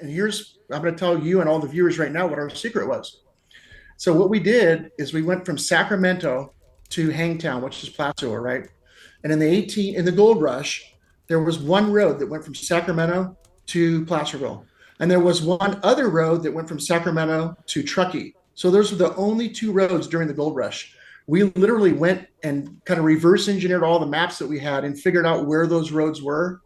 And here's, I'm going to tell you and all the viewers right now what our secret was. So what we did is we went from Sacramento to Hangtown, which is Placer, right? And in the gold rush, there was one road that went from Sacramento to Placerville. And there was one other road that went from Sacramento to Truckee. So those were the only two roads during the gold rush. We literally went and kind of reverse engineered all the maps that we had and figured out where those roads were.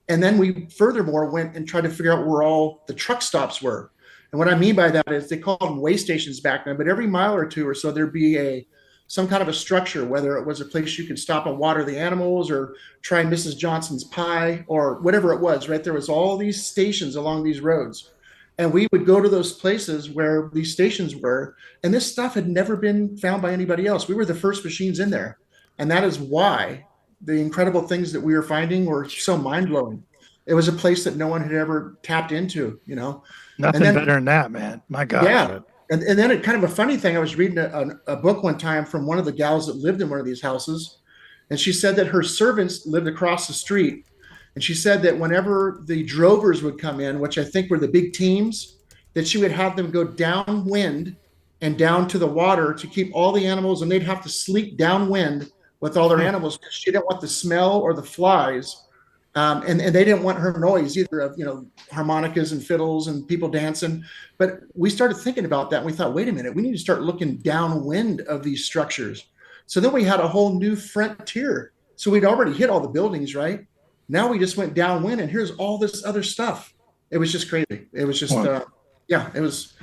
And then we furthermore went and tried to figure out where all the truck stops were. And what I mean by that is they called them way stations back then, but every mile or two or so there'd be a some kind of a structure, whether it was a place you could stop and water the animals or try Mrs. Johnson's pie or whatever it was, right? There was all these stations along these roads. And we would go to those places where these stations were, and this stuff had never been found by anybody else. We were the first machines in there. And that is why the incredible things that we were finding were so mind blowing. It was a place that no one had ever tapped into, you know. Nothing And then, better than that, man. My God. yeah. And then it kind of a funny thing. I was reading a book one time from one of the gals that lived in one of these houses. And she said that her servants lived across the street. And she said that whenever the drovers would come in, which I think were the big teams, that she would have them go downwind and down to the water to keep all the animals, and they'd have to sleep downwind with all their animals because she didn't want the smell or the flies. And they didn't want her noise either of, you know, harmonicas and fiddles and people dancing. But we started thinking about that. And we thought, wait a minute, we need to start looking downwind of these structures. So then we had a whole new frontier. So we'd already hit all the buildings, right? Now we just went downwind and here's all this other stuff. It was just crazy. It was just, it was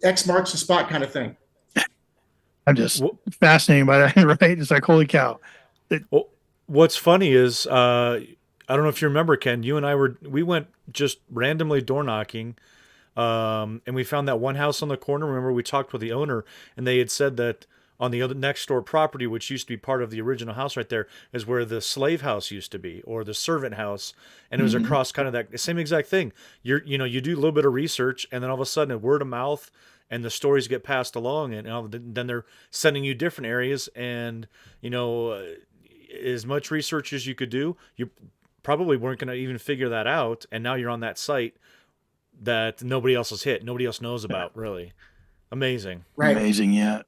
X marks the spot kind of thing. I'm just fascinated by that, right? It's like, holy cow. Well, what's funny is, I don't know if you remember, Ken, you and we went just randomly door knocking, and we found that one house on the corner. Remember, we talked with the owner, and they had said that on the other next door property, which used to be part of the original house right there, is where the slave house used to be, or the servant house. And it was across kind of that same exact thing. You do a little bit of research, and then all of a sudden, word of mouth, and the stories get passed along, and then they're sending you different areas. And, as much research as you could do, you probably weren't going to even figure that out. And now you're on that site that nobody else has hit. Nobody else knows about, really. Amazing. Right. Amazing, yeah.